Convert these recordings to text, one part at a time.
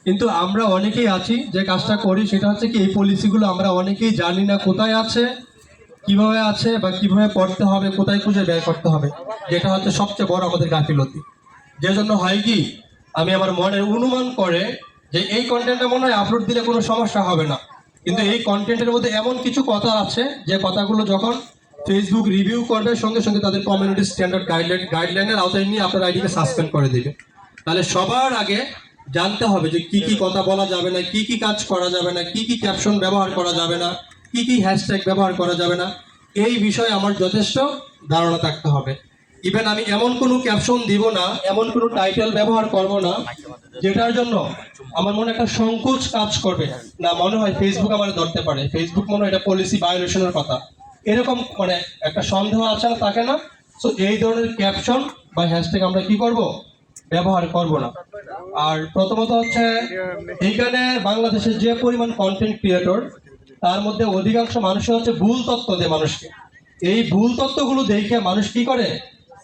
কিন্তু আমরা অনেকেই আছি যে কাজটা করি, সেটা হচ্ছে কি এই পলিসিগুলো আমরা অনেকেই জানি না কোথায় আছে, কিভাবে আছে বা কিভাবে পড়তে হবে, কোথায় খুঁজে বের করতে হবে, যেটা হচ্ছে সবচেয়ে বড় আমাদের গাফিলতি। যে জন্য হয় কি, আমি আমার মনের অনুমান করে যে এই কন্টেন্টটা মনে হয় আপলোড দিলে কোনো সমস্যা হবে না, কিন্তু এই কন্টেন্টের মধ্যে এমন কিছু কথা আছে যে কথাগুলো যখন ফেসবুক রিভিউ করবে সঙ্গে সঙ্গে তাদের কমিউনিটি স্ট্যান্ডার্ড গাইডলাইনের আওতায় নিয়ে আপনার আইডিকে সাসপেন্ড করে দেবে। তাহলে সবার আগে জানতে হবে যে কি কি কথা বলা যাবে না, কি কি কাজ করা যাবে না, কি কি ক্যাপশন ব্যবহার করা যাবে না, কি কি হ্যাশট্যাগ ব্যবহার করা যাবে না, এই বিষয়ে আমার যথেষ্ট ধারণা থাকতে হবে। ইভেন আমি এমন কোনো ক্যাপশন দিব না, এমন কোনো টাইটেল ব্যবহার করব না যেটার জন্য আমার মনে একটা সংকোচ কাজ করবে, না মনে হয় ফেসবুক আমার ধরতে পারে, ফেসবুক মনে হয় এটা পলিসি ভায়োলেশনের কথা, এরকম মানে একটা সন্দেহ আছে না, থাকে না। সো এই ধরনের ক্যাপশন বা হ্যাশট্যাগ আমরা কি করব, ব্যবহার করব না। আর প্রথমত হচ্ছে এইখানে বাংলাদেশের যে পরিমাণ কন্টেন্ট ক্রিয়েটর, তার মধ্যে অধিকাংশ মানুষ হচ্ছে ভুল তথ্য দেয় মানুষকে। এই ভুল তথ্যগুলো দেখে মানুষ কি করে,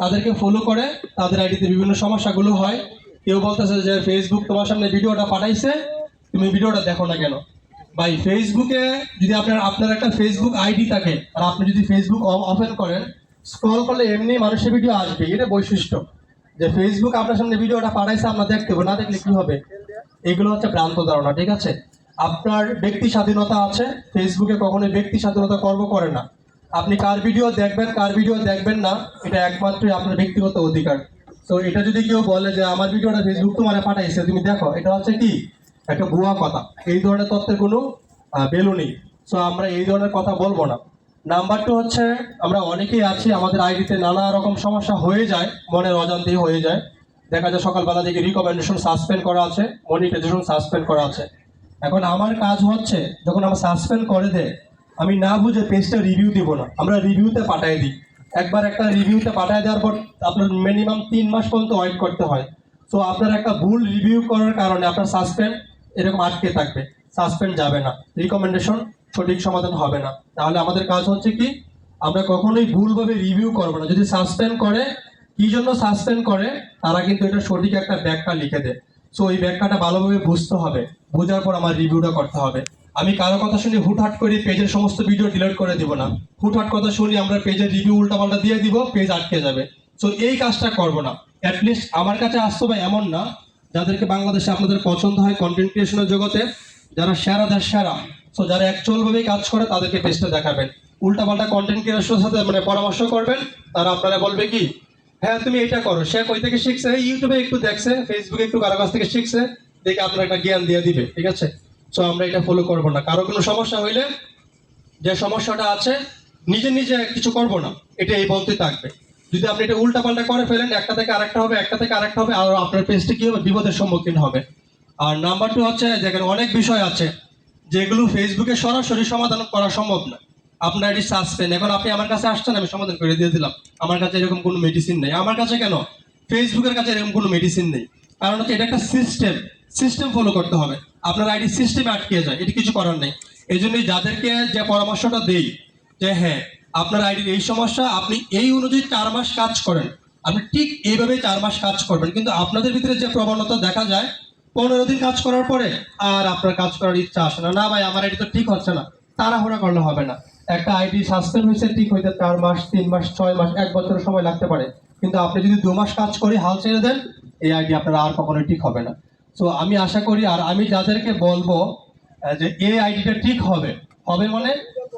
তাদেরকে ফলো করে, তাদের আইডিতে বিভিন্ন সমস্যাগুলো হয়। কেউ বলতেছে যে ফেসবুক তোমার সামনে ভিডিওটা পাঠাইছে, তুমি ভিডিওটা দেখো না কেন। ভাই ফেসবুকে যদি আপনার একটা ফেসবুক আইডি থাকে আর আপনি যদি ফেসবুক ওপেন করেন, স্ক্রল করলে এমনি মানুষের ভিডিও আসবে, এটা বৈশিষ্ট্য যে ফেসবুক আপনার সামনে ভিডিওটা পাঠাইছে, আমরা দেখতে হবে, না দেখলে কি হবে। এগুলো হচ্ছে ভ্রান্ত ধারণা, ঠিক আছে। আপনার ব্যক্তি স্বাধীনতা আছে, ফেসবুকে কখনোই ব্যক্তি স্বাধীনতা কর্ম করে না। আপনি কার ভিডিও দেখবেন কার ভিডিও দেখবেন না, এটা একমাত্রই আপনার ব্যক্তিগত অধিকার। তো এটা যদি কেউ বলে যে আমার ভিডিওটা ফেসবুক তোমার পাঠাইছে তুমি দেখো, এটা হচ্ছে কি একটা ভুয়া কথা। এই ধরনের তথ্যের কোনো ভ্যালু নেই। সো আমরা এই ধরনের কথা বলবো না। নাম্বার টু হচ্ছে, আমরা অনেকেই আছি আমাদের আইডিতে নানা রকম সমস্যা হয়ে যায়, মনের অজান্তেই হয়ে যায়। দেখা যায় সকালবেলা থেকে রিকমেন্ডেশন সাসপেন্ড করা আছে, মনিটাইজেশন সাসপেন্ড করা আছে। এখন আমার কাজ হচ্ছে যখন আমার সাসপেন্ড করে দেয়, আমি না বুঝে পেজটা রিভিউ দিব না, আমরা রিভিউতে পাঠিয়ে দিই। একবার একটা রিভিউতে পাঠিয়ে দেওয়ার পর আপনার মিনিমাম 3 মাস পর্যন্ত ওয়েট করতে হয়। সো আপনার একটা ভুল রিভিউ করার কারণে আপনার সাসপেন্ড এরকম আটকে থাকবে, সাসপেন্ড যাবে না, রিকমেন্ডেশন সঠিক সমাধান হবে না। তাহলে আমাদের কাজ হচ্ছে কি, আমরা কখনোই ভুলভাবে রিভিউ করবো না। যদি সাসপেন্ড করে, কি জন্য সাসপেন্ড করে, তারা কিন্তু এটা সঠিক একটা ব্যাখ্যা লিখে দেয়। সো এই ব্যাখ্যাটা ভালোভাবে বুঝতে হবে, বোঝার পর আমার রিভিউটা করতে হবে। আমি কারো কথা শুনে হুটহাট করে পেজের সমস্ত ভিডিও ডিলিট করে দিব না, হুটহাট কথা শুনি আমরা পেজের রিভিউ উল্টাপাল্টা দিয়ে দিব, পেজ আটকে যাবে। সো এই কাজটা করব না। অ্যাটলিস্ট আমার কাছে আসতে হবে এমন না, যাদেরকে বাংলাদেশে আপনাদের পছন্দ হয় কন্টেন্ট ক্রিয়েশনের জগতে, যারা সেরাদের সেরা, সো যারা অ্যাকচুয়ালভাবে কাজ করে তাদেরকে পেজটা দেখাবেন। উল্টাপাল্টা কন্টেন্ট ক্রিয়েশনের সাথে মানে পরামর্শ করবেন, তারা আপনারা বলবে কি হ্যাঁ তুমি এটা করো, সে কই থেকে শিখছে, ইউটিউবে একটু দেখছে, ফেসবুকে একটু কারো কাছ থেকে শিখছে, দেখে আপনার একটা জ্ঞান দিয়ে দিবে, ঠিক আছে। সো আমরা এটা ফলো করব না। কারো কোনো সমস্যা হইলে, যে সমস্যাটা আছে, নিজে নিজে কিছু করব না, এটা এই বলতে থাকবে। যদি আপনি এটা উল্টাপাল্টা করে ফেলেন, একটা থেকে আরেকটা হবে, একটা থেকে আরেকটা হবে, আর আপনার পেজটি কি হবে, বিপদের সম্মুখীন হবে। আর নাম্বার টু হচ্ছে, দেখেন অনেক বিষয় আছে যেগুলো ফেসবুকে সরাসরি সমাধান করা সম্ভব না। আপনার এটি সাসপেন্ড, এখন আপনি আমার কাছে আসছেন, আমি সমাধান করে দিয়ে দিলাম, আমার কাছে এরকম কোনো মেডিসিন নেই। আমার কাছে কেন, ফেসবুকের কাছে এরকম কোনো মেডিসিন নেই। কারণ হচ্ছে এটা একটা সিস্টেম, সিস্টেম ফলো করতে হবে। আপনার আইডি সিস্টেমে আটকে যায়, এটি কিছু করার নেই। এই জন্যই যাদেরকে যে পরামর্শটা দেই যে হ্যাঁ আপনার আইডির এই সমস্যা, আপনি এই অনুযায়ী 4 মাস কাজ করেন, আপনি ঠিক এইভাবে 4 মাস কাজ করবেন। কিন্তু আপনাদের ভিতরে যে প্রবণতা দেখা যায়, 15 দিন কাজ করার পরে আর আপনার কাজ করার ইচ্ছা আসে না, না ভাই আমার আইডি তো ঠিক হচ্ছে না, তাড়াহুড়া করলে হবে না। একটা আইডি সাসপেন্ড হয়েছে ঠিক হইতে 4 মাস, 3 মাস, 6 মাস, 1 বছরের সময় লাগতে পারে। কিন্তু আপনি যদি 2 মাস কাজ করে হাল ছেড়ে দেন, এই আইডি আপনার আর কখনোই ঠিক হবে না। তো আমি আশা করি, আর আমি যাদেরকে বলবো যে এই আইডিটা ঠিক হবে, হবে মানে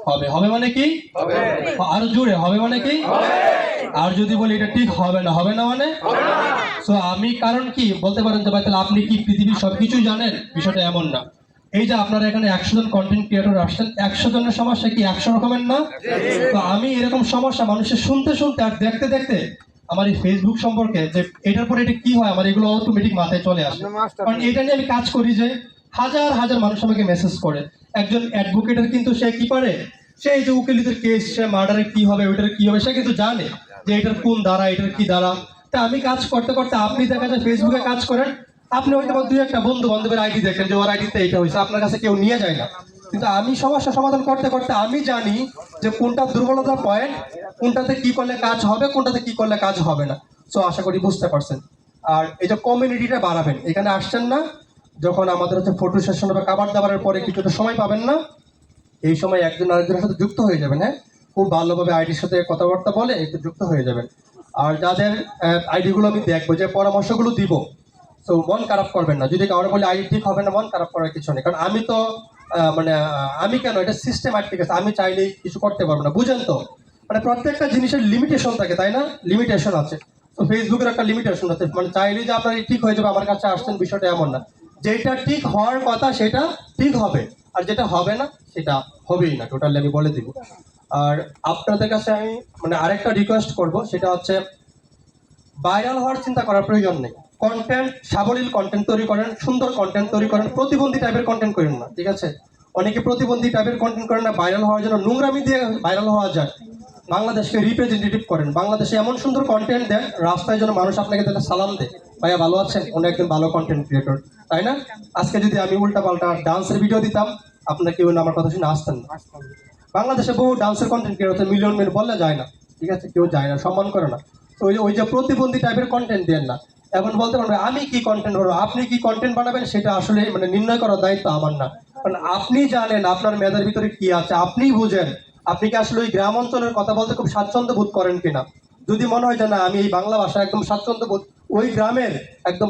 হবে, হবে মানে কি হবে, আরো জোরে হবে মানে কি হবে। আর যদি বলি এটা ঠিক হবে না, হবে না মানে সো আমি, কারণ কি বলতে পারেন যে ভাই তাহলে আপনি কি পৃথিবীর সবকিছু জানেন, বিষয়টা এমন না। এই যে আপনারা এখানে 100 জন কন্টেন্ট ক্রিয়েটর আসছেন, 100 জনের সমস্যা কি 100 রকমের না। তো আমি এরকম সমস্যা মানুষের শুনতে শুনতে আর দেখতে দেখতে আমার এই ফেসবুক সম্পর্কে যে এটার পরে এটা কি হয়, আমার এগুলো অটোমেটিক মাথায় চলে আসে। কারণ এটা নিয়ে আমি কাজ করি যে হাজার হাজার মানুষ আমাকে মেসেজ করে। একজন অ্যাডভোকেটের কিন্তু সে কি পারে, সে এই যে উকিলদের কেস, সে মার্ডারের কি হবে, ওইটার কি হবে, সে কিন্তু জানে যে এটার কোন দ্বারা, এটার কি দ্বারা। তা আমি কাজ করতে করতে, আপনি দেখা যায় ফেসবুকে কাজ করেন, আপনি হয়তো দুই একটা বন্ধু বান্ধবের আইডি দেখেন যে ওর আইডিতে এটা হয়েছে, আপনার কাছে কেউ নিয়ে যায় না। কিন্তু আমি সমস্যা সমাধান করতে করতে আমি জানি যে কোনটা দুর্বলতার পয়েন্ট, কোনটাতে কি করলে কাজ হবে, কোনটাতে কি করলে কাজ হবে না। সো আশা করি বুঝতে পারছেন। আর এই যে কমিউনিটিটা বাড়াবেন, এখানে আসছেন না, যখন আমাদের হচ্ছে ফটো সেশন বা খাবার দাবারের পরে কিছুটা সময় পাবেন না, এই সময় একজন আরেকজনের সাথে যুক্ত হয়ে যাবেন। হ্যাঁ, খুব ভালোভাবে আইডির সাথে কথাবার্তা বলে একটু যুক্ত হয়ে যাবেন। আর যাদের আইডিগুলো আমি দেখবো, যে পরামর্শগুলো দিব, তো মন খারাপ করবেন না। যদি কারো বলে আইডি ঠিক হবে না, মন খারাপ করার কিছু নেই। কারণ আমি তো আমি কেন, এটা সিস্টেমেটিক আছে, আমি চাইলেই কিছু করতে পারবো না, বুঝেন তো? মানে প্রত্যেকটা জিনিসের লিমিটেশন থাকে, তাই না? লিমিটেশন আছে। তো ফেসবুকের একটা লিমিটেশন আছে, মানে চাইলেই যে আপনার ঠিক হয়ে যাবে, আমার কাছে আসছেন, বিষয়টা এমন না। যেটা ঠিক হওয়ার কথা সেটা ঠিক হবে, আর যেটা হবে না সেটা হবেই না, টোটালি আমি বলে দিব। আর আপনাদের কাছে আমি মানে আরেকটা রিকোয়েস্ট করব, সেটা হচ্ছে ভাইরাল হওয়ার চিন্তা করার প্রয়োজন নেই। কন্টেন্ট, সাবলীল কন্টেন্ট তৈরি করেন, সুন্দর কন্টেন্ট তৈরি করেন, প্রতিবন্ধী টাইপের কন্টেন্ট করেন না, ঠিক আছে? অনেকে প্রতিবন্ধী টাইপের কন্টেন্ট করেন না, ভাইরাল হওয়ার জন্য নোংরামি দিয়ে ভাইরাল হওয়া যায়। বাংলাদেশকে রিপ্রেজেন্টেটিভ করেন, বাংলাদেশে এমন সুন্দর কন্টেন্ট দেন, রাস্তায় যেন মানুষ আপনাকে তাহলে সালাম দেয়, ভাইয়া ভালো আছেন, উনি একজন ভালো কন্টেন্ট ক্রিয়েটর, তাই না? আজকে যদি আমি উল্টা পাল্টা ডান্সের ভিডিও দিতাম, আপনার কেউ আমার কথা শুনে আসতেন না। বাংলাদেশে বহু ডান্সের কন্টেন্ট ক্রিয়েটর মিলিয়ন মিলিয়ন বললে যায় না, ঠিক আছে? কেউ যায় না, সম্মান করে না। তো ওই যে প্রতিবন্ধী টাইপের কন্টেন্ট দেন না। এখন বলতে পারবে আমি কি কন্টেন্ট বানাবো, আপনি কি কন্টেন্ট বানাবেন সেটা আসলে মানে নির্ণয় করার দায়িত্ব আমার না। কারণ আপনি জানেন আপনার মেধার ভিতরে কি আছে, আপনিই বুঝেন। আপনি কি আসলে ওই গ্রাম অঞ্চলের কথা বলতে খুব স্বাচ্ছন্দ্য বোধ করেন কিনা? যদি মনে হয় যে না, আমি এই বাংলা ভাষা একদম স্বাচ্ছন্দ্য বোধ, ওই গ্রামের একদম